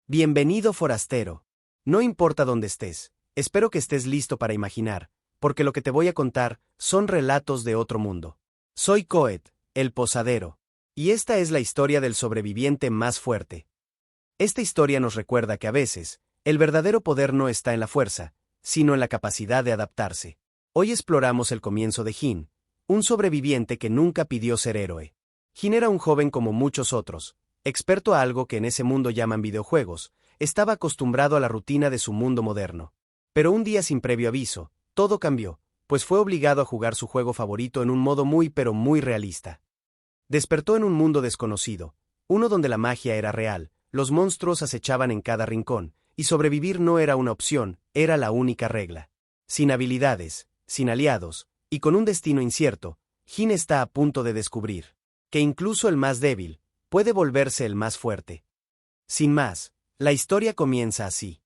Bienvenido, forastero. No importa dónde estés, espero que estés listo para imaginar, porque lo que te voy a contar son relatos de otro mundo. Soy Coet, el posadero, y esta es la historia del sobreviviente más fuerte. Esta historia nos recuerda que a veces, el verdadero poder no está en la fuerza, sino en la capacidad de adaptarse. Hoy exploramos el comienzo de Jin, un sobreviviente que nunca pidió ser héroe. Jin era un joven como muchos otros, experto a algo que en ese mundo llaman videojuegos, estaba acostumbrado a la rutina de su mundo moderno. Pero un día sin previo aviso, todo cambió, pues fue obligado a jugar su juego favorito en un modo muy realista. Despertó en un mundo desconocido, uno donde la magia era real, los monstruos acechaban en cada rincón, y sobrevivir no era una opción, era la única regla. Sin habilidades, sin aliados, y con un destino incierto, Jin está a punto de descubrir que incluso el más débil puede volverse el más fuerte. Sin más, la historia comienza así.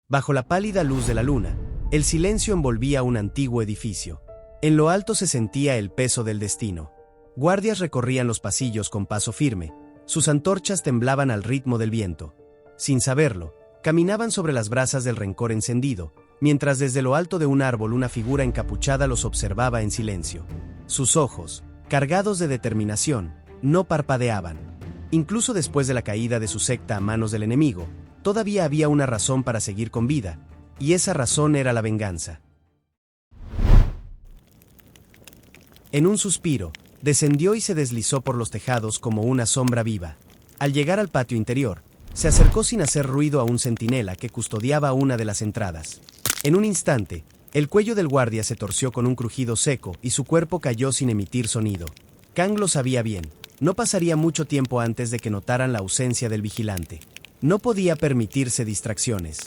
Bajo la pálida luz de la luna, el silencio envolvía un antiguo edificio. En lo alto se sentía el peso del destino. Guardias recorrían los pasillos con paso firme, sus antorchas temblaban al ritmo del viento. Sin saberlo, caminaban sobre las brasas del rencor encendido, mientras desde lo alto de un árbol una figura encapuchada los observaba en silencio. Sus ojos, cargados de determinación, no parpadeaban. Incluso después de la caída de su secta a manos del enemigo, todavía había una razón para seguir con vida, y esa razón era la venganza. En un suspiro, descendió y se deslizó por los tejados como una sombra viva. Al llegar al patio interior, se acercó sin hacer ruido a un centinela que custodiaba una de las entradas. En un instante, el cuello del guardia se torció con un crujido seco y su cuerpo cayó sin emitir sonido. Kang lo sabía bien, no pasaría mucho tiempo antes de que notaran la ausencia del vigilante. No podía permitirse distracciones.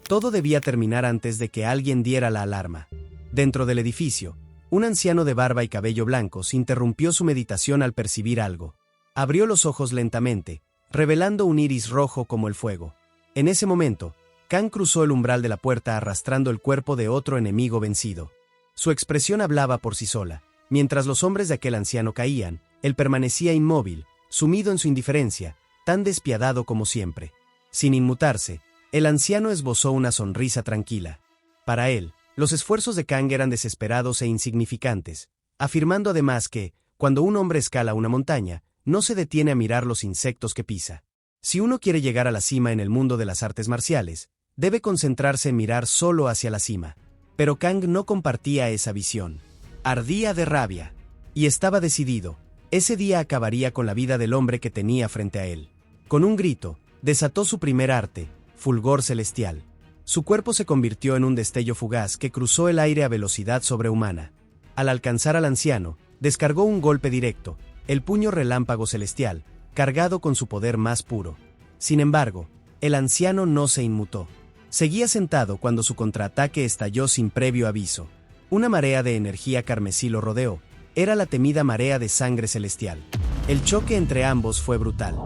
Todo debía terminar antes de que alguien diera la alarma. Dentro del edificio, un anciano de barba y cabello blancos interrumpió su meditación al percibir algo. Abrió los ojos lentamente, revelando un iris rojo como el fuego. En ese momento, Kang cruzó el umbral de la puerta arrastrando el cuerpo de otro enemigo vencido. Su expresión hablaba por sí sola. Mientras los hombres de aquel anciano caían, él permanecía inmóvil, sumido en su indiferencia, tan despiadado como siempre. Sin inmutarse, el anciano esbozó una sonrisa tranquila. Para él, los esfuerzos de Kang eran desesperados e insignificantes, afirmando además que, cuando un hombre escala una montaña, no se detiene a mirar los insectos que pisa. Si uno quiere llegar a la cima en el mundo de las artes marciales, debe concentrarse en mirar solo hacia la cima. Pero Kang no compartía esa visión. Ardía de rabia. Y estaba decidido. Ese día acabaría con la vida del hombre que tenía frente a él. Con un grito, desató su primer arte, fulgor celestial. Su cuerpo se convirtió en un destello fugaz que cruzó el aire a velocidad sobrehumana. Al alcanzar al anciano, descargó un golpe directo, el puño relámpago celestial, cargado con su poder más puro. Sin embargo, el anciano no se inmutó. Seguía sentado cuando su contraataque estalló sin previo aviso. Una marea de energía carmesí lo rodeó. Era la temida marea de sangre celestial. El choque entre ambos fue brutal.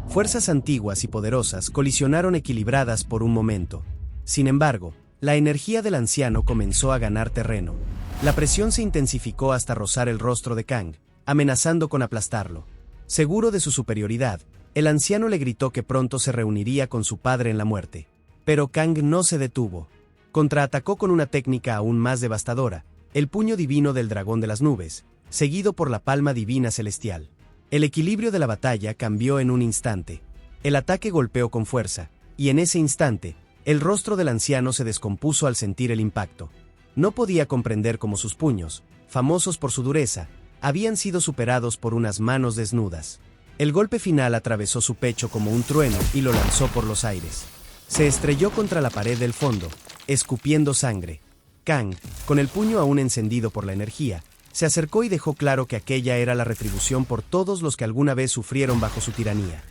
Fuerzas antiguas y poderosas colisionaron equilibradas por un momento. Sin embargo, la energía del anciano comenzó a ganar terreno. La presión se intensificó hasta rozar el rostro de Kang, amenazando con aplastarlo. Seguro de su superioridad, el anciano le gritó que pronto se reuniría con su padre en la muerte. Pero Kang no se detuvo. Contraatacó con una técnica aún más devastadora, el puño divino del dragón de las nubes, seguido por la palma divina celestial. El equilibrio de la batalla cambió en un instante. El ataque golpeó con fuerza, y en ese instante, el rostro del anciano se descompuso al sentir el impacto. No podía comprender cómo sus puños, famosos por su dureza, habían sido superados por unas manos desnudas. El golpe final atravesó su pecho como un trueno y lo lanzó por los aires. Se estrelló contra la pared del fondo, escupiendo sangre. Kang, con el puño aún encendido por la energía, se acercó y dejó claro que aquella era la retribución por todos los que alguna vez sufrieron bajo su tiranía.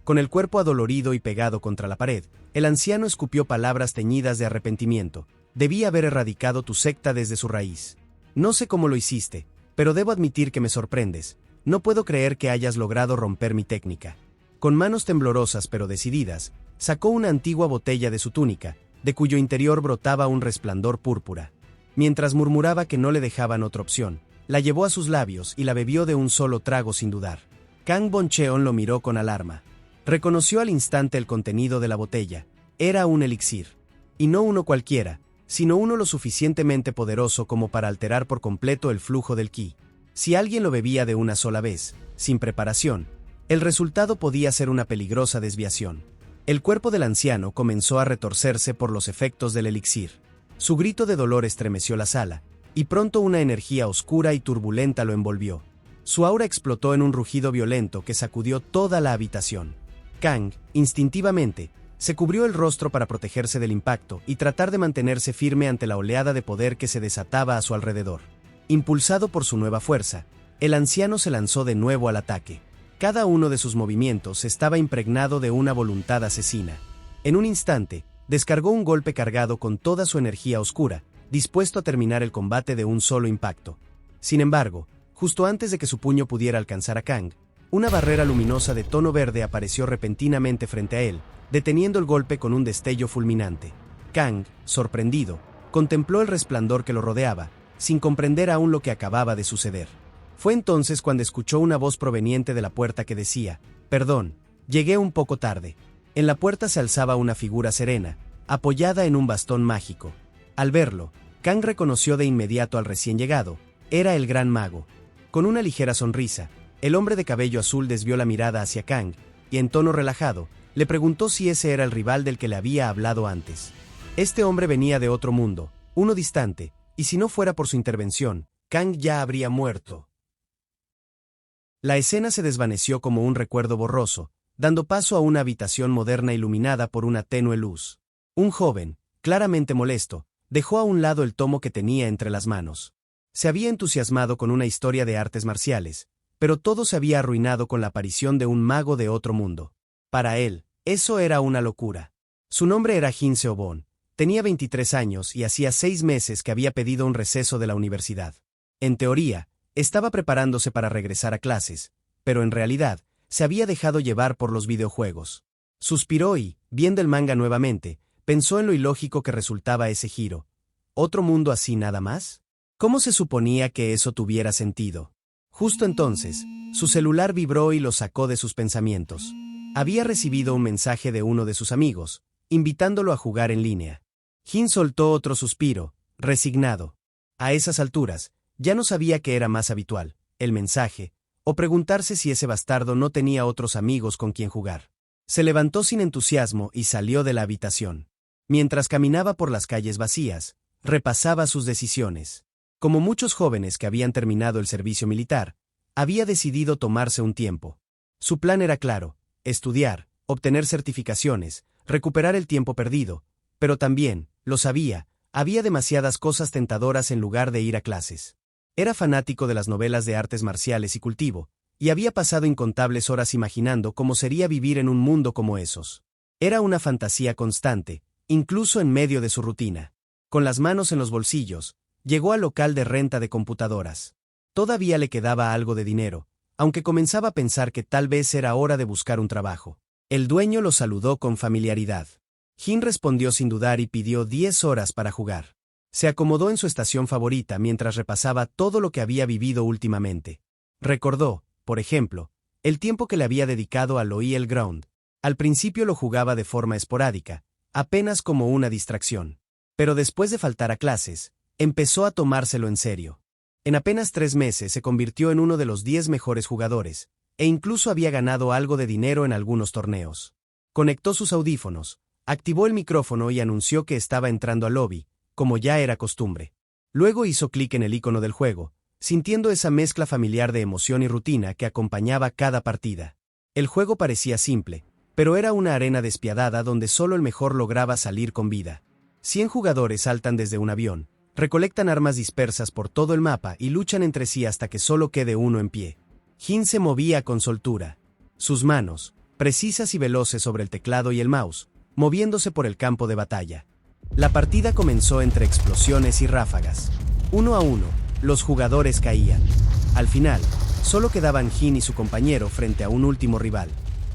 Con el cuerpo adolorido y pegado contra la pared, el anciano escupió palabras teñidas de arrepentimiento. Debí haber erradicado tu secta desde su raíz. No sé cómo lo hiciste, pero debo admitir que me sorprendes. No puedo creer que hayas logrado romper mi técnica. Con manos temblorosas pero decididas, sacó una antigua botella de su túnica, de cuyo interior brotaba un resplandor púrpura. Mientras murmuraba que no le dejaban otra opción, la llevó a sus labios y la bebió de un solo trago sin dudar. Kang Boncheon lo miró con alarma. Reconoció al instante el contenido de la botella. Era un elixir. Y no uno cualquiera, sino uno lo suficientemente poderoso como para alterar por completo el flujo del ki. Si alguien lo bebía de una sola vez, sin preparación, el resultado podía ser una peligrosa desviación. El cuerpo del anciano comenzó a retorcerse por los efectos del elixir. Su grito de dolor estremeció la sala, y pronto una energía oscura y turbulenta lo envolvió. Su aura explotó en un rugido violento que sacudió toda la habitación. Kang, instintivamente, se cubrió el rostro para protegerse del impacto y tratar de mantenerse firme ante la oleada de poder que se desataba a su alrededor. Impulsado por su nueva fuerza, el anciano se lanzó de nuevo al ataque. Cada uno de sus movimientos estaba impregnado de una voluntad asesina. En un instante, descargó un golpe cargado con toda su energía oscura, dispuesto a terminar el combate de un solo impacto. Sin embargo, justo antes de que su puño pudiera alcanzar a Kang, una barrera luminosa de tono verde apareció repentinamente frente a él, deteniendo el golpe con un destello fulminante. Kang, sorprendido, contempló el resplandor que lo rodeaba, sin comprender aún lo que acababa de suceder. Fue entonces cuando escuchó una voz proveniente de la puerta que decía: «Perdón, llegué un poco tarde». En la puerta se alzaba una figura serena, apoyada en un bastón mágico. Al verlo, Kang reconoció de inmediato al recién llegado. Era el gran mago. Con una ligera sonrisa, el hombre de cabello azul desvió la mirada hacia Kang, y en tono relajado, le preguntó si ese era el rival del que le había hablado antes. Este hombre venía de otro mundo, uno distante, y si no fuera por su intervención, Kang ya habría muerto. La escena se desvaneció como un recuerdo borroso, dando paso a una habitación moderna iluminada por una tenue luz. Un joven, claramente molesto, dejó a un lado el tomo que tenía entre las manos. Se había entusiasmado con una historia de artes marciales, pero todo se había arruinado con la aparición de un mago de otro mundo. Para él, eso era una locura. Su nombre era Jin Seobon, tenía 23 años y hacía 6 meses que había pedido un receso de la universidad. En teoría, estaba preparándose para regresar a clases, pero en realidad, se había dejado llevar por los videojuegos. Suspiró y, viendo el manga nuevamente, pensó en lo ilógico que resultaba ese giro. ¿Otro mundo así nada más? ¿Cómo se suponía que eso tuviera sentido? Justo entonces, su celular vibró y lo sacó de sus pensamientos. Había recibido un mensaje de uno de sus amigos, invitándolo a jugar en línea. Jin soltó otro suspiro, resignado. A esas alturas, ya no sabía qué era más habitual, el mensaje, o preguntarse si ese bastardo no tenía otros amigos con quien jugar. Se levantó sin entusiasmo y salió de la habitación. Mientras caminaba por las calles vacías, repasaba sus decisiones. Como muchos jóvenes que habían terminado el servicio militar, había decidido tomarse un tiempo. Su plan era claro: estudiar, obtener certificaciones, recuperar el tiempo perdido, pero también, lo sabía, había demasiadas cosas tentadoras en lugar de ir a clases. Era fanático de las novelas de artes marciales y cultivo, y había pasado incontables horas imaginando cómo sería vivir en un mundo como esos. Era una fantasía constante, incluso en medio de su rutina. Con las manos en los bolsillos, llegó al local de renta de computadoras. Todavía le quedaba algo de dinero, aunque comenzaba a pensar que tal vez era hora de buscar un trabajo. El dueño lo saludó con familiaridad. Jin respondió sin dudar y pidió 10 horas para jugar. Se acomodó en su estación favorita mientras repasaba todo lo que había vivido últimamente. Recordó, por ejemplo, el tiempo que le había dedicado al OEL Ground. Al principio lo jugaba de forma esporádica, apenas como una distracción. Pero después de faltar a clases, empezó a tomárselo en serio. En apenas 3 meses se convirtió en uno de los 10 mejores jugadores, e incluso había ganado algo de dinero en algunos torneos. Conectó sus audífonos, activó el micrófono y anunció que estaba entrando al lobby, como ya era costumbre. Luego hizo clic en el icono del juego, sintiendo esa mezcla familiar de emoción y rutina que acompañaba cada partida. El juego parecía simple, pero era una arena despiadada donde solo el mejor lograba salir con vida. 100 jugadores saltan desde un avión, recolectan armas dispersas por todo el mapa y luchan entre sí hasta que solo quede uno en pie. Jin se movía con soltura. Sus manos, precisas y veloces sobre el teclado y el mouse, moviéndose por el campo de batalla. La partida comenzó entre explosiones y ráfagas. Uno a uno, los jugadores caían. Al final, solo quedaban Jin y su compañero frente a un último rival.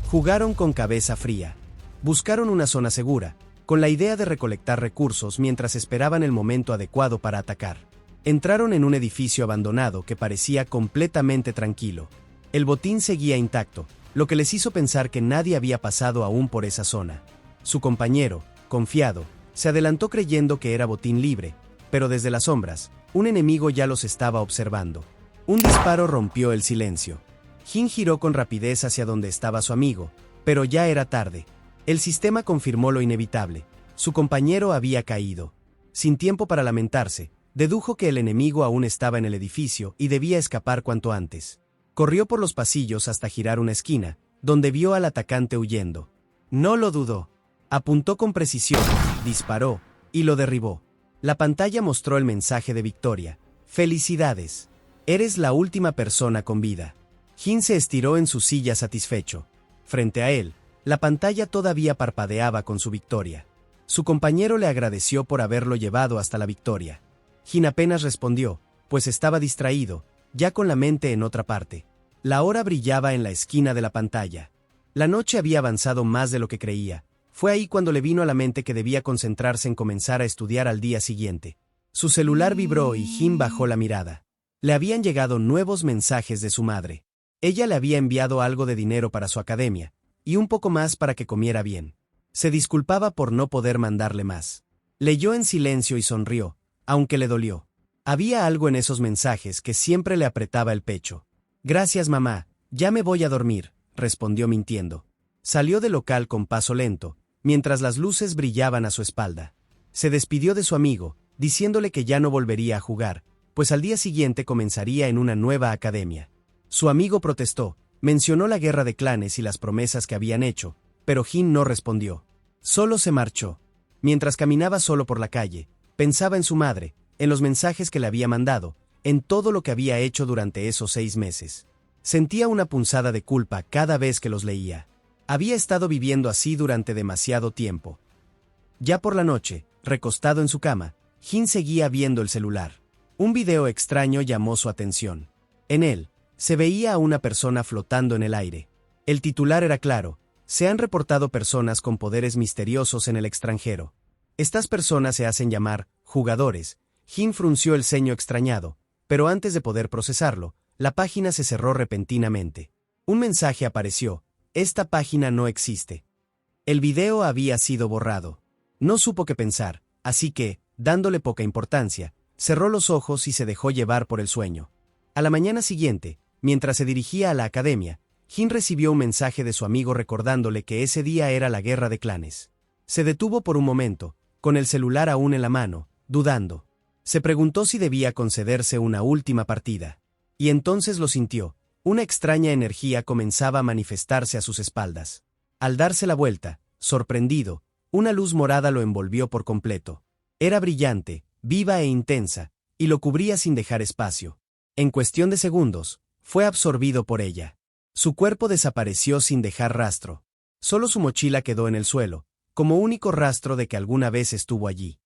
Jugaron con cabeza fría. Buscaron una zona segura, con la idea de recolectar recursos mientras esperaban el momento adecuado para atacar. Entraron en un edificio abandonado que parecía completamente tranquilo. El botín seguía intacto, lo que les hizo pensar que nadie había pasado aún por esa zona. Su compañero, confiado, se adelantó creyendo que era botín libre, pero desde las sombras, un enemigo ya los estaba observando. Un disparo rompió el silencio. Jin giró con rapidez hacia donde estaba su amigo, pero ya era tarde. El sistema confirmó lo inevitable. Su compañero había caído. Sin tiempo para lamentarse, dedujo que el enemigo aún estaba en el edificio y debía escapar cuanto antes. Corrió por los pasillos hasta girar una esquina, donde vio al atacante huyendo. No lo dudó. Apuntó con precisión, disparó, y lo derribó. La pantalla mostró el mensaje de victoria. ¡Felicidades! Eres la última persona con vida. Jin se estiró en su silla satisfecho. Frente a él, la pantalla todavía parpadeaba con su victoria. Su compañero le agradeció por haberlo llevado hasta la victoria. Jin apenas respondió, pues estaba distraído, ya con la mente en otra parte. La hora brillaba en la esquina de la pantalla. La noche había avanzado más de lo que creía. Fue ahí cuando le vino a la mente que debía concentrarse en comenzar a estudiar al día siguiente. Su celular vibró y Jin bajó la mirada. Le habían llegado nuevos mensajes de su madre. Ella le había enviado algo de dinero para su academia, y un poco más para que comiera bien. Se disculpaba por no poder mandarle más. Leyó en silencio y sonrió, aunque le dolió. Había algo en esos mensajes que siempre le apretaba el pecho. «Gracias, mamá, ya me voy a dormir», respondió mintiendo. Salió del local con paso lento, mientras las luces brillaban a su espalda. Se despidió de su amigo, diciéndole que ya no volvería a jugar, pues al día siguiente comenzaría en una nueva academia. Su amigo protestó, mencionó la guerra de clanes y las promesas que habían hecho, pero Jin no respondió. Solo se marchó. Mientras caminaba solo por la calle, pensaba en su madre, en los mensajes que le había mandado, en todo lo que había hecho durante esos 6 meses. Sentía una punzada de culpa cada vez que los leía. Había estado viviendo así durante demasiado tiempo. Ya por la noche, recostado en su cama, Jin seguía viendo el celular. Un video extraño llamó su atención. En él, se veía a una persona flotando en el aire. El titular era claro: se han reportado personas con poderes misteriosos en el extranjero. Estas personas se hacen llamar jugadores. Jin frunció el ceño extrañado, pero antes de poder procesarlo, la página se cerró repentinamente. Un mensaje apareció: esta página no existe. El video había sido borrado. No supo qué pensar, así que, dándole poca importancia, cerró los ojos y se dejó llevar por el sueño. A la mañana siguiente, mientras se dirigía a la academia, Jin recibió un mensaje de su amigo recordándole que ese día era la guerra de clanes. Se detuvo por un momento, con el celular aún en la mano, dudando. Se preguntó si debía concederse una última partida. Y entonces lo sintió. Una extraña energía comenzaba a manifestarse a sus espaldas. Al darse la vuelta, sorprendido, una luz morada lo envolvió por completo. Era brillante, viva e intensa, y lo cubría sin dejar espacio. En cuestión de segundos, fue absorbido por ella. Su cuerpo desapareció sin dejar rastro. Solo su mochila quedó en el suelo, como único rastro de que alguna vez estuvo allí.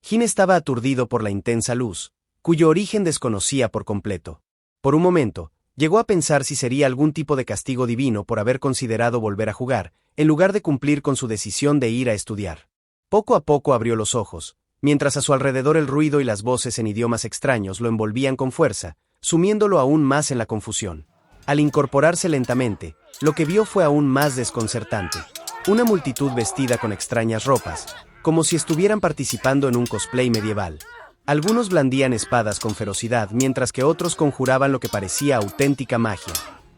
Jin estaba aturdido por la intensa luz, cuyo origen desconocía por completo. Por un momento, llegó a pensar si sería algún tipo de castigo divino por haber considerado volver a jugar, en lugar de cumplir con su decisión de ir a estudiar. Poco a poco abrió los ojos, mientras a su alrededor el ruido y las voces en idiomas extraños lo envolvían con fuerza, sumiéndolo aún más en la confusión. Al incorporarse lentamente, lo que vio fue aún más desconcertante. Una multitud vestida con extrañas ropas, como si estuvieran participando en un cosplay medieval. Algunos blandían espadas con ferocidad, mientras que otros conjuraban lo que parecía auténtica magia.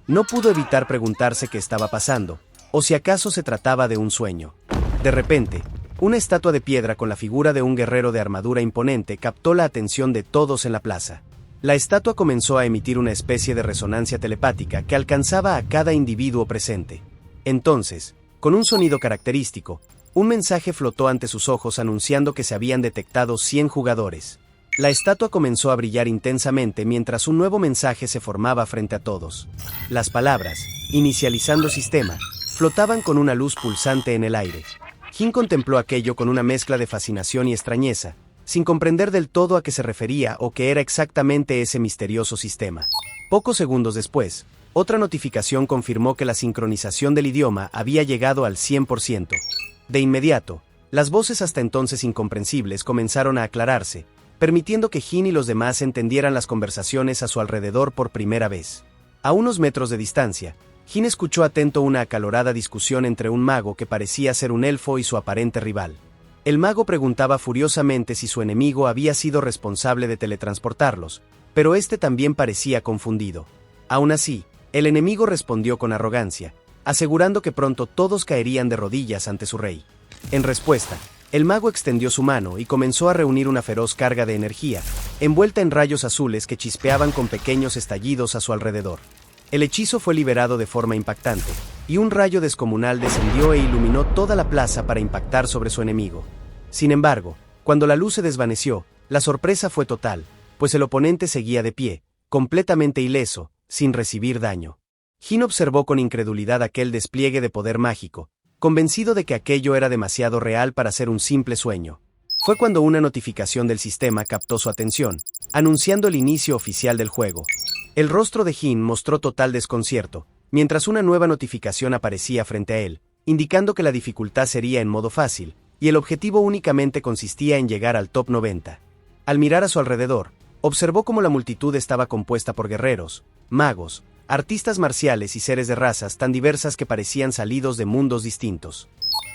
No pudo evitar preguntarse qué estaba pasando, o si acaso se trataba de un sueño. De repente, una estatua de piedra con la figura de un guerrero de armadura imponente captó la atención de todos en la plaza. La estatua comenzó a emitir una especie de resonancia telepática que alcanzaba a cada individuo presente. Entonces, con un sonido característico, un mensaje flotó ante sus ojos anunciando que se habían detectado 100 jugadores. La estatua comenzó a brillar intensamente mientras un nuevo mensaje se formaba frente a todos. Las palabras, inicializando sistema, flotaban con una luz pulsante en el aire. Jin contempló aquello con una mezcla de fascinación y extrañeza, sin comprender del todo a qué se refería o qué era exactamente ese misterioso sistema. Pocos segundos después, otra notificación confirmó que la sincronización del idioma había llegado al 100%. De inmediato, las voces hasta entonces incomprensibles comenzaron a aclararse, permitiendo que Jin y los demás entendieran las conversaciones a su alrededor por primera vez. A unos metros de distancia, Jin escuchó atento una acalorada discusión entre un mago que parecía ser un elfo y su aparente rival. El mago preguntaba furiosamente si su enemigo había sido responsable de teletransportarlos, pero este también parecía confundido. Aún así, el enemigo respondió con arrogancia, asegurando que pronto todos caerían de rodillas ante su rey. En respuesta, el mago extendió su mano y comenzó a reunir una feroz carga de energía, envuelta en rayos azules que chispeaban con pequeños estallidos a su alrededor. El hechizo fue liberado de forma impactante, y un rayo descomunal descendió e iluminó toda la plaza para impactar sobre su enemigo. Sin embargo, cuando la luz se desvaneció, la sorpresa fue total, pues el oponente seguía de pie, completamente ileso, sin recibir daño. Jin observó con incredulidad aquel despliegue de poder mágico, convencido de que aquello era demasiado real para ser un simple sueño. Fue cuando una notificación del sistema captó su atención, anunciando el inicio oficial del juego. El rostro de Jin mostró total desconcierto, mientras una nueva notificación aparecía frente a él, indicando que la dificultad sería en modo fácil, y el objetivo únicamente consistía en llegar al top 90. Al mirar a su alrededor, observó cómo la multitud estaba compuesta por guerreros, magos, artistas marciales y seres de razas tan diversas que parecían salidos de mundos distintos.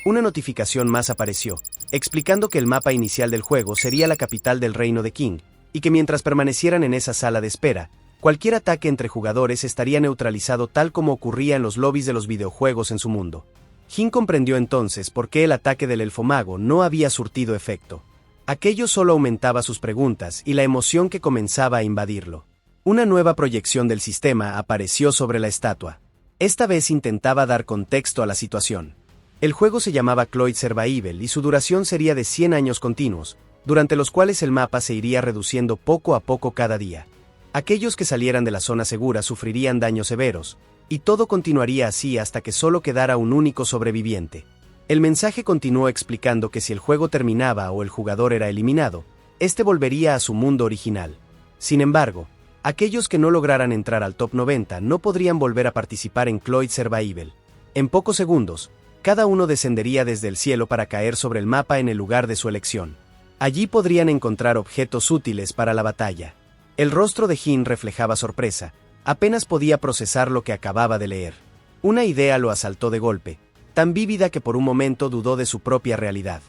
Una notificación más apareció, explicando que el mapa inicial del juego sería la capital del reino de Qing, y que mientras permanecieran en esa sala de espera, cualquier ataque entre jugadores estaría neutralizado tal como ocurría en los lobbies de los videojuegos en su mundo. Jin comprendió entonces por qué el ataque del elfo mago no había surtido efecto. Aquello solo aumentaba sus preguntas y la emoción que comenzaba a invadirlo. Una nueva proyección del sistema apareció sobre la estatua. Esta vez intentaba dar contexto a la situación. El juego se llamaba Cloyd Survival y su duración sería de 100 años continuos, durante los cuales el mapa se iría reduciendo poco a poco cada día. Aquellos que salieran de la zona segura sufrirían daños severos, y todo continuaría así hasta que solo quedara un único sobreviviente. El mensaje continuó explicando que si el juego terminaba o el jugador era eliminado, este volvería a su mundo original. Sin embargo, aquellos que no lograran entrar al top 90 no podrían volver a participar en Cloyd Survival. En pocos segundos, cada uno descendería desde el cielo para caer sobre el mapa en el lugar de su elección. Allí podrían encontrar objetos útiles para la batalla. El rostro de Jin reflejaba sorpresa, apenas podía procesar lo que acababa de leer. Una idea lo asaltó de golpe, tan vívida que por un momento dudó de su propia realidad.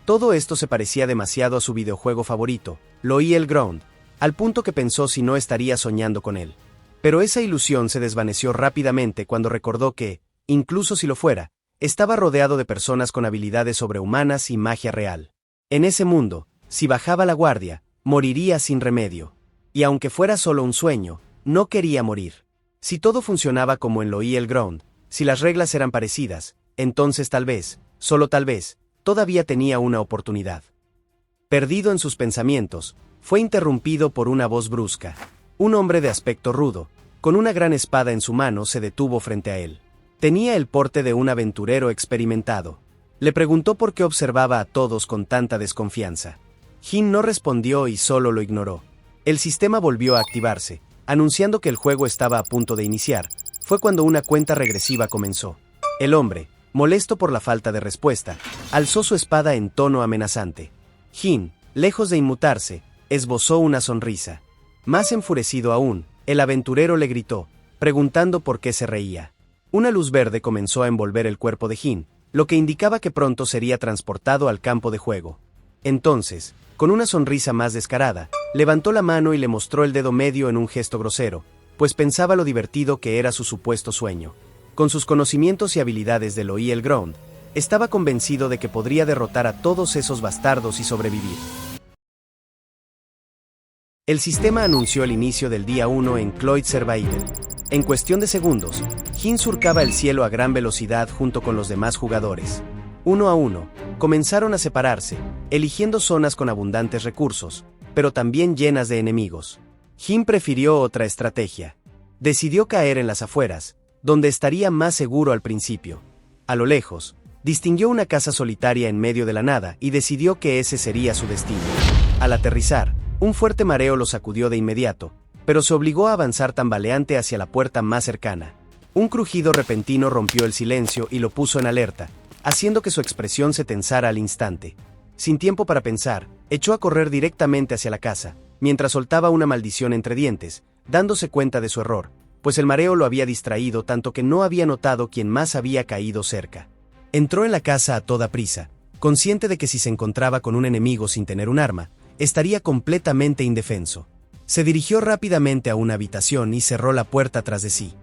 Todo esto se parecía demasiado a su videojuego favorito, Loyal Ground, al punto que pensó si no estaría soñando con él. Pero esa ilusión se desvaneció rápidamente cuando recordó que, incluso si lo fuera, estaba rodeado de personas con habilidades sobrehumanas y magia real. En ese mundo, si bajaba la guardia, moriría sin remedio. Y aunque fuera solo un sueño, no quería morir. Si todo funcionaba como en Loyal Ground, si las reglas eran parecidas, entonces tal vez, solo tal vez, todavía tenía una oportunidad. Perdido en sus pensamientos, fue interrumpido por una voz brusca. Un hombre de aspecto rudo, con una gran espada en su mano, se detuvo frente a él. Tenía el porte de un aventurero experimentado. Le preguntó por qué observaba a todos con tanta desconfianza. Jin no respondió y solo lo ignoró. El sistema volvió a activarse, anunciando que el juego estaba a punto de iniciar. Fue cuando una cuenta regresiva comenzó. El hombre, molesto por la falta de respuesta, alzó su espada en tono amenazante. Jin, lejos de inmutarse, esbozó una sonrisa. Más enfurecido aún, el aventurero le gritó, preguntando por qué se reía. Una luz verde comenzó a envolver el cuerpo de Jin, lo que indicaba que pronto sería transportado al campo de juego. Entonces, con una sonrisa más descarada, levantó la mano y le mostró el dedo medio en un gesto grosero, pues pensaba lo divertido que era su supuesto sueño. Con sus conocimientos y habilidades de Loyal Ground, estaba convencido de que podría derrotar a todos esos bastardos y sobrevivir. El sistema anunció el inicio del día 1 en Cloyd Survival. En cuestión de segundos, Jin surcaba el cielo a gran velocidad junto con los demás jugadores. Uno a uno, comenzaron a separarse, eligiendo zonas con abundantes recursos, pero también llenas de enemigos. Jin prefirió otra estrategia. Decidió caer en las afueras, donde estaría más seguro al principio. A lo lejos, distinguió una casa solitaria en medio de la nada y decidió que ese sería su destino. Al aterrizar, un fuerte mareo lo sacudió de inmediato, pero se obligó a avanzar tambaleante hacia la puerta más cercana. Un crujido repentino rompió el silencio y lo puso en alerta, haciendo que su expresión se tensara al instante. Sin tiempo para pensar, echó a correr directamente hacia la casa, mientras soltaba una maldición entre dientes, dándose cuenta de su error. pues el mareo lo había distraído tanto que no había notado quién más había caído cerca. Entró en la casa a toda prisa, consciente de que si se encontraba con un enemigo sin tener un arma, estaría completamente indefenso. Se dirigió rápidamente a una habitación y cerró la puerta tras de sí.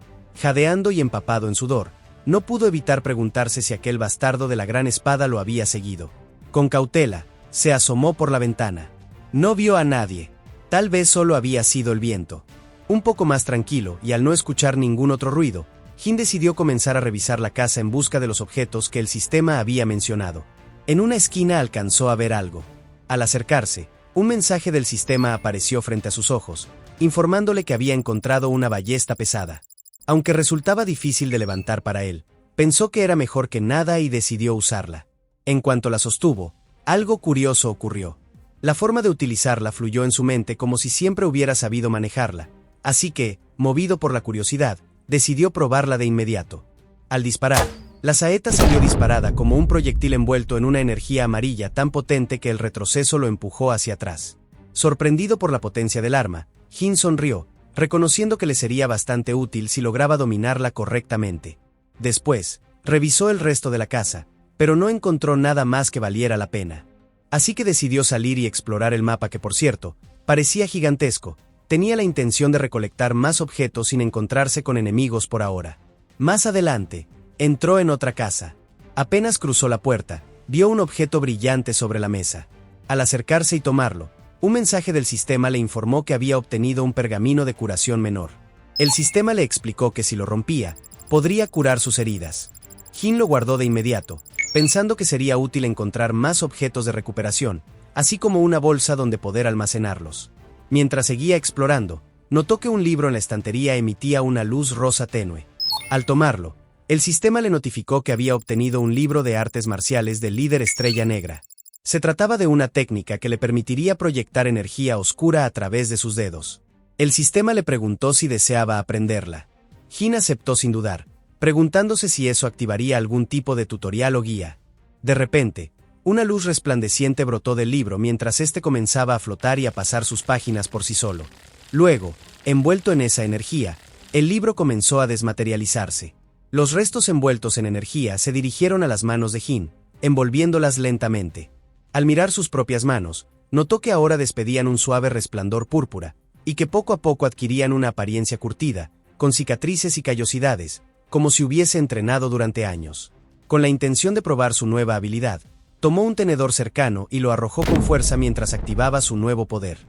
Jadeando y empapado en sudor, no pudo evitar preguntarse si aquel bastardo de la gran espada lo había seguido. Con cautela, se asomó por la ventana. No vio a nadie. Tal vez solo había sido el viento. Un poco más tranquilo, y al no escuchar ningún otro ruido, Jin decidió comenzar a revisar la casa en busca de los objetos que el sistema había mencionado. En una esquina alcanzó a ver algo. Al acercarse, un mensaje del sistema apareció frente a sus ojos, informándole que había encontrado una ballesta pesada. Aunque resultaba difícil de levantar para él, pensó que era mejor que nada y decidió usarla. En cuanto la sostuvo, algo curioso ocurrió. La forma de utilizarla fluyó en su mente como si siempre hubiera sabido manejarla, así que, movido por la curiosidad, decidió probarla de inmediato. Al disparar, la saeta salió disparada como un proyectil envuelto en una energía amarilla tan potente que el retroceso lo empujó hacia atrás. Sorprendido por la potencia del arma, Jin sonrió, reconociendo que le sería bastante útil si lograba dominarla correctamente. Después, revisó el resto de la casa, pero no encontró nada más que valiera la pena. Así que decidió salir y explorar el mapa que, por cierto, parecía gigantesco. Tenía la intención de recolectar más objetos sin encontrarse con enemigos por ahora. Más adelante, entró en otra casa. Apenas cruzó la puerta, vio un objeto brillante sobre la mesa. Al acercarse y tomarlo, un mensaje del sistema le informó que había obtenido un pergamino de curación menor. El sistema le explicó que si lo rompía, podría curar sus heridas. Jin lo guardó de inmediato, pensando que sería útil encontrar más objetos de recuperación, así como una bolsa donde poder almacenarlos. Mientras seguía explorando, notó que un libro en la estantería emitía una luz rosa tenue. Al tomarlo, el sistema le notificó que había obtenido un libro de artes marciales del líder Estrella Negra. Se trataba de una técnica que le permitiría proyectar energía oscura a través de sus dedos. El sistema le preguntó si deseaba aprenderla. Jin aceptó sin dudar, preguntándose si eso activaría algún tipo de tutorial o guía. De repente, una luz resplandeciente brotó del libro mientras éste comenzaba a flotar y a pasar sus páginas por sí solo. Luego, envuelto en esa energía, el libro comenzó a desmaterializarse. Los restos envueltos en energía se dirigieron a las manos de Jin, envolviéndolas lentamente. Al mirar sus propias manos, notó que ahora despedían un suave resplandor púrpura, y que poco a poco adquirían una apariencia curtida, con cicatrices y callosidades, como si hubiese entrenado durante años. Con la intención de probar su nueva habilidad, tomó un tenedor cercano y lo arrojó con fuerza mientras activaba su nuevo poder.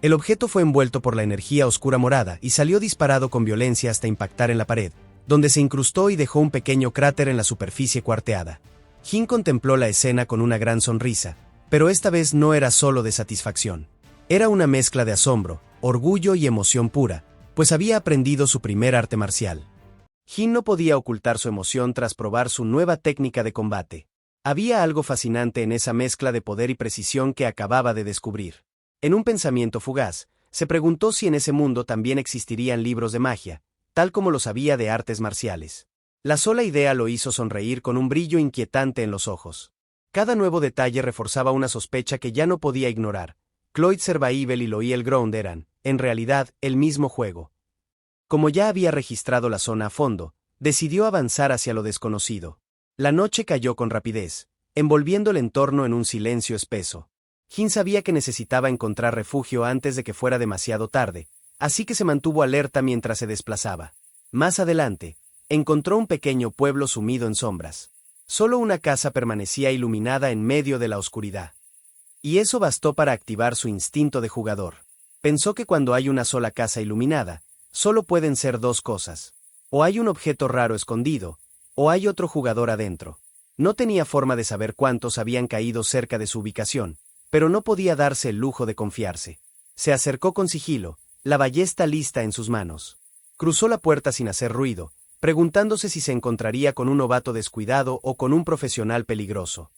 El objeto fue envuelto por la energía oscura morada y salió disparado con violencia hasta impactar en la pared, donde se incrustó y dejó un pequeño cráter en la superficie cuarteada. Jin contempló la escena con una gran sonrisa, pero esta vez no era solo de satisfacción. Era una mezcla de asombro, orgullo y emoción pura, pues había aprendido su primer arte marcial. Jin no podía ocultar su emoción tras probar su nueva técnica de combate. Había algo fascinante en esa mezcla de poder y precisión que acababa de descubrir. En un pensamiento fugaz, se preguntó si en ese mundo también existirían libros de magia, tal como los había de artes marciales. La sola idea lo hizo sonreír con un brillo inquietante en los ojos. Cada nuevo detalle reforzaba una sospecha que ya no podía ignorar. Cloyd Survival y Loiel Ground eran, en realidad, el mismo juego. Como ya había registrado la zona a fondo, decidió avanzar hacia lo desconocido. La noche cayó con rapidez, envolviendo el entorno en un silencio espeso. Jin sabía que necesitaba encontrar refugio antes de que fuera demasiado tarde, así que se mantuvo alerta mientras se desplazaba. Más adelante, encontró un pequeño pueblo sumido en sombras. Solo una casa permanecía iluminada en medio de la oscuridad. Y eso bastó para activar su instinto de jugador. Pensó que cuando hay una sola casa iluminada, solo pueden ser dos cosas. O hay un objeto raro escondido, o hay otro jugador adentro. No tenía forma de saber cuántos habían caído cerca de su ubicación, pero no podía darse el lujo de confiarse. Se acercó con sigilo, la ballesta lista en sus manos. Cruzó la puerta sin hacer ruido, preguntándose si se encontraría con un novato descuidado o con un profesional peligroso.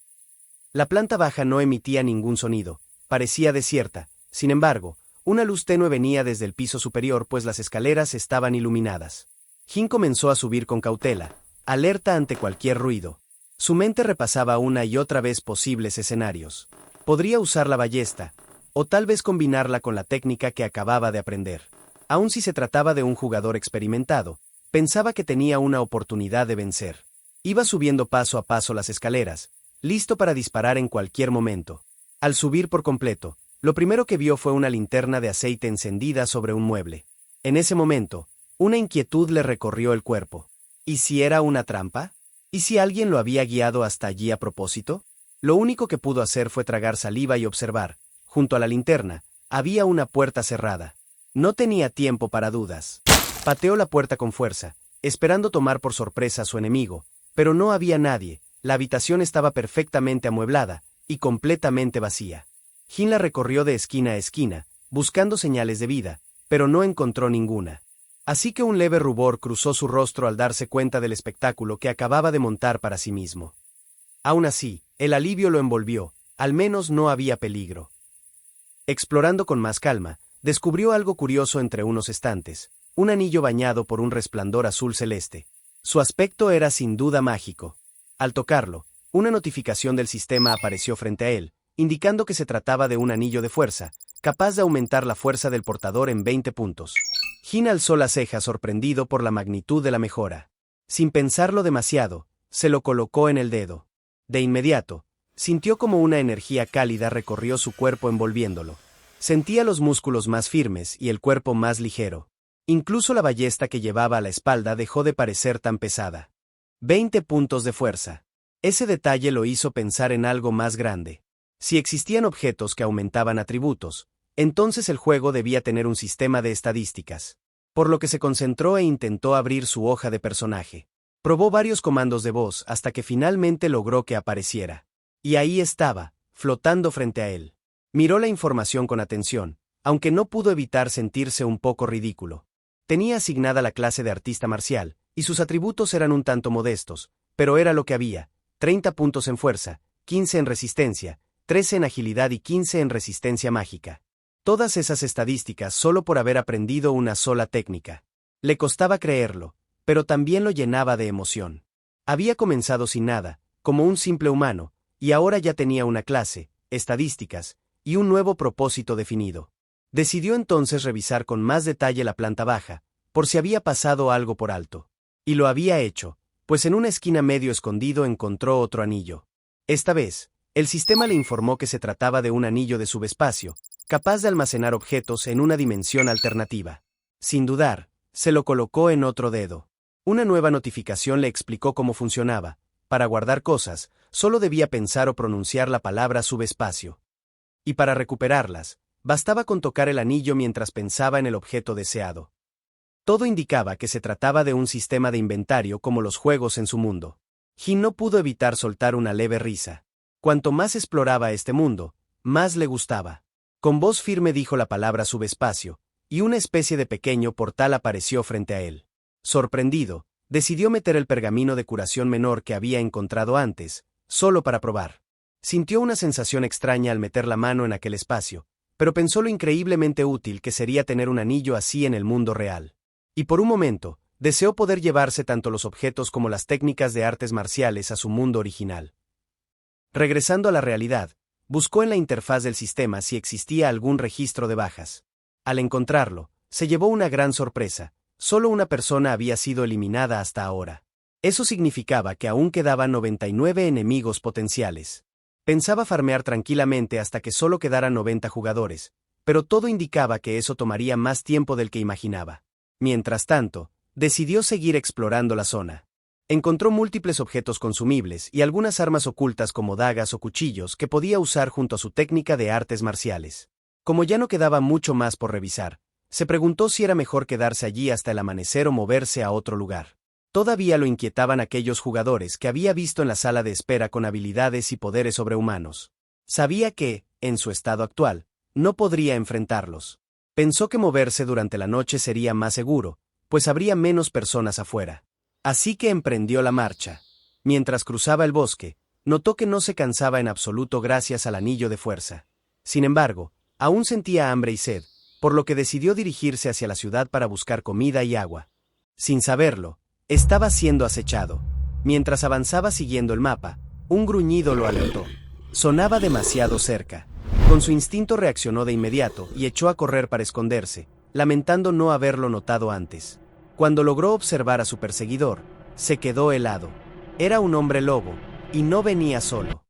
La planta baja no emitía ningún sonido, parecía desierta. Sin embargo, una luz tenue venía desde el piso superior pues las escaleras estaban iluminadas. Jin comenzó a subir con cautela, alerta ante cualquier ruido. Su mente repasaba una y otra vez posibles escenarios. Podría usar la ballesta, o tal vez combinarla con la técnica que acababa de aprender. Aun si se trataba de un jugador experimentado, pensaba que tenía una oportunidad de vencer. Iba subiendo paso a paso las escaleras, listo para disparar en cualquier momento. Al subir por completo, lo primero que vio fue una linterna de aceite encendida sobre un mueble. En ese momento, una inquietud le recorrió el cuerpo. ¿Y si era una trampa? ¿Y si alguien lo había guiado hasta allí a propósito? Lo único que pudo hacer fue tragar saliva y observar. Junto a la linterna, había una puerta cerrada. No tenía tiempo para dudas. Pateó la puerta con fuerza, esperando tomar por sorpresa a su enemigo, pero no había nadie. La habitación estaba perfectamente amueblada y completamente vacía. Jin la recorrió de esquina a esquina, buscando señales de vida, pero no encontró ninguna. Así que un leve rubor cruzó su rostro al darse cuenta del espectáculo que acababa de montar para sí mismo. Aún así, el alivio lo envolvió, al menos no había peligro. Explorando con más calma, descubrió algo curioso entre unos estantes, un anillo bañado por un resplandor azul celeste. Su aspecto era sin duda mágico. Al tocarlo, una notificación del sistema apareció frente a él, indicando que se trataba de un anillo de fuerza, capaz de aumentar la fuerza del portador en 20 puntos. Jin alzó la ceja sorprendido por la magnitud de la mejora. Sin pensarlo demasiado, se lo colocó en el dedo. De inmediato, sintió como una energía cálida recorrió su cuerpo envolviéndolo. Sentía los músculos más firmes y el cuerpo más ligero. Incluso la ballesta que llevaba a la espalda dejó de parecer tan pesada. 20 puntos de fuerza. Ese detalle lo hizo pensar en algo más grande. Si existían objetos que aumentaban atributos, entonces el juego debía tener un sistema de estadísticas. Por lo que se concentró e intentó abrir su hoja de personaje. Probó varios comandos de voz hasta que finalmente logró que apareciera. Y ahí estaba, flotando frente a él. Miró la información con atención, aunque no pudo evitar sentirse un poco ridículo. Tenía asignada la clase de artista marcial, y sus atributos eran un tanto modestos, pero era lo que había: 30 puntos en fuerza, 15 en resistencia, 13 en agilidad y 15 en resistencia mágica. Todas esas estadísticas solo por haber aprendido una sola técnica. Le costaba creerlo, pero también lo llenaba de emoción. Había comenzado sin nada, como un simple humano, y ahora ya tenía una clase, estadísticas, y un nuevo propósito definido. Decidió entonces revisar con más detalle la planta baja, por si había pasado algo por alto. Y lo había hecho, pues en una esquina medio escondido encontró otro anillo. Esta vez, el sistema le informó que se trataba de un anillo de subespacio, capaz de almacenar objetos en una dimensión alternativa. Sin dudar, se lo colocó en otro dedo. Una nueva notificación le explicó cómo funcionaba. Para guardar cosas, solo debía pensar o pronunciar la palabra subespacio. Y para recuperarlas, bastaba con tocar el anillo mientras pensaba en el objeto deseado. Todo indicaba que se trataba de un sistema de inventario como los juegos en su mundo. Jin no pudo evitar soltar una leve risa. Cuanto más exploraba este mundo, más le gustaba. Con voz firme dijo la palabra subespacio, y una especie de pequeño portal apareció frente a él. Sorprendido, decidió meter el pergamino de curación menor que había encontrado antes, solo para probar. Sintió una sensación extraña al meter la mano en aquel espacio, pero pensó lo increíblemente útil que sería tener un anillo así en el mundo real. Y por un momento, deseó poder llevarse tanto los objetos como las técnicas de artes marciales a su mundo original. Regresando a la realidad, buscó en la interfaz del sistema si existía algún registro de bajas. Al encontrarlo, se llevó una gran sorpresa: solo una persona había sido eliminada hasta ahora. Eso significaba que aún quedaban 99 enemigos potenciales. Pensaba farmear tranquilamente hasta que solo quedaran 90 jugadores, pero todo indicaba que eso tomaría más tiempo del que imaginaba. Mientras tanto, decidió seguir explorando la zona. Encontró múltiples objetos consumibles y algunas armas ocultas como dagas o cuchillos que podía usar junto a su técnica de artes marciales. Como ya no quedaba mucho más por revisar, se preguntó si era mejor quedarse allí hasta el amanecer o moverse a otro lugar. Todavía lo inquietaban aquellos jugadores que había visto en la sala de espera con habilidades y poderes sobrehumanos. Sabía que, en su estado actual, no podría enfrentarlos. Pensó que moverse durante la noche sería más seguro, pues habría menos personas afuera. Así que emprendió la marcha. Mientras cruzaba el bosque, notó que no se cansaba en absoluto gracias al anillo de fuerza. Sin embargo, aún sentía hambre y sed, por lo que decidió dirigirse hacia la ciudad para buscar comida y agua. Sin saberlo, estaba siendo acechado. Mientras avanzaba siguiendo el mapa, un gruñido lo alertó. Sonaba demasiado cerca. Con su instinto reaccionó de inmediato y echó a correr para esconderse, lamentando no haberlo notado antes. Cuando logró observar a su perseguidor, se quedó helado. Era un hombre lobo, y no venía solo.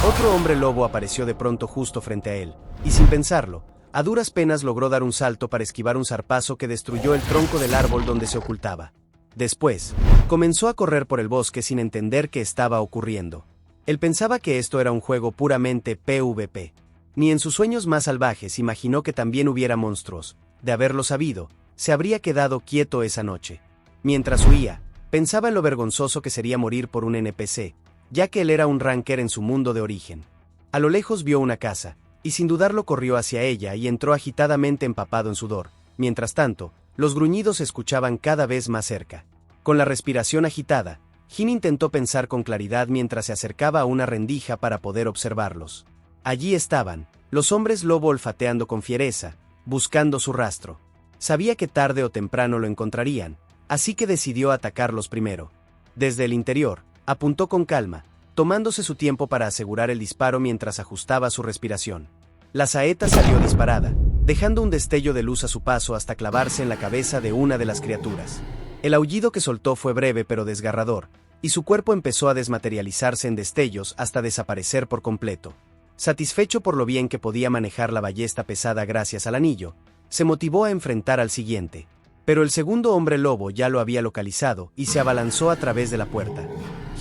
Otro hombre lobo apareció de pronto justo frente a él, y sin pensarlo, a duras penas logró dar un salto para esquivar un zarpazo que destruyó el tronco del árbol donde se ocultaba. Después, comenzó a correr por el bosque sin entender qué estaba ocurriendo. Él pensaba que esto era un juego puramente PvP. Ni en sus sueños más salvajes imaginó que también hubiera monstruos. De haberlo sabido, se habría quedado quieto esa noche. Mientras huía, pensaba en lo vergonzoso que sería morir por un NPC, ya que él era un ranker en su mundo de origen. A lo lejos vio una casa, y sin dudarlo corrió hacia ella y entró agitadamente empapado en sudor. Mientras tanto, los gruñidos se escuchaban cada vez más cerca. Con la respiración agitada, Jin intentó pensar con claridad mientras se acercaba a una rendija para poder observarlos. Allí estaban, los hombres lobo olfateando con fiereza, buscando su rastro. Sabía que tarde o temprano lo encontrarían, así que decidió atacarlos primero. Desde el interior, apuntó con calma, tomándose su tiempo para asegurar el disparo mientras ajustaba su respiración. La saeta salió disparada, dejando un destello de luz a su paso hasta clavarse en la cabeza de una de las criaturas. El aullido que soltó fue breve pero desgarrador, y su cuerpo empezó a desmaterializarse en destellos hasta desaparecer por completo. Satisfecho por lo bien que podía manejar la ballesta pesada gracias al anillo, se motivó a enfrentar al siguiente. Pero el segundo hombre lobo ya lo había localizado y se abalanzó a través de la puerta.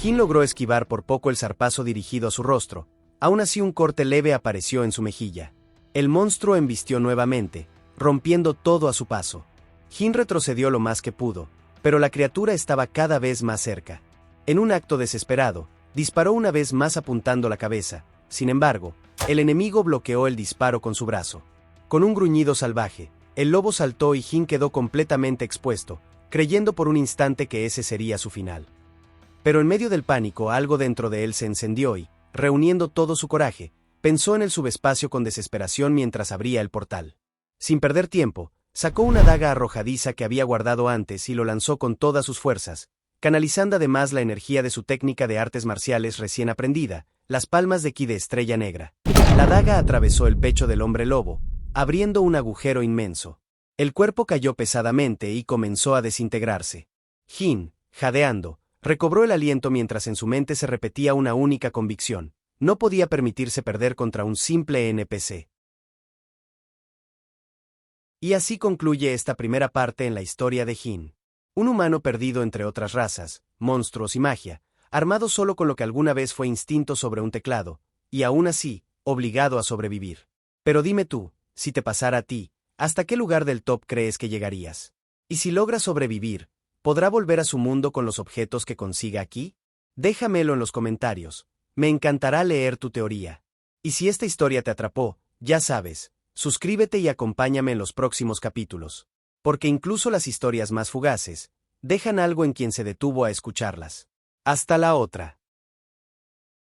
Jin logró esquivar por poco el zarpazo dirigido a su rostro, aún así un corte leve apareció en su mejilla. El monstruo embistió nuevamente, rompiendo todo a su paso. Jin retrocedió lo más que pudo, pero la criatura estaba cada vez más cerca. En un acto desesperado, disparó una vez más apuntando la cabeza. Sin embargo, el enemigo bloqueó el disparo con su brazo. Con un gruñido salvaje, el lobo saltó y Jin quedó completamente expuesto, creyendo por un instante que ese sería su final. Pero en medio del pánico algo dentro de él se encendió y, reuniendo todo su coraje, pensó en el subespacio con desesperación mientras abría el portal. Sin perder tiempo, sacó una daga arrojadiza que había guardado antes y lo lanzó con todas sus fuerzas, canalizando además la energía de su técnica de artes marciales recién aprendida, las palmas de ki de estrella negra. La daga atravesó el pecho del hombre lobo, abriendo un agujero inmenso. El cuerpo cayó pesadamente y comenzó a desintegrarse. Jin, jadeando, recobró el aliento mientras en su mente se repetía una única convicción: no podía permitirse perder contra un simple NPC. Y así concluye esta primera parte en la historia de Jin. Un humano perdido entre otras razas, monstruos y magia, armado solo con lo que alguna vez fue instinto sobre un teclado, y aún así, obligado a sobrevivir. Pero dime tú, si te pasara a ti, ¿hasta qué lugar del top crees que llegarías? Y si logra sobrevivir, ¿podrá volver a su mundo con los objetos que consiga aquí? Déjamelo en los comentarios, me encantará leer tu teoría. Y si esta historia te atrapó, ya sabes, suscríbete y acompáñame en los próximos capítulos. Porque incluso las historias más fugaces, dejan algo en quien se detuvo a escucharlas. Hasta la otra.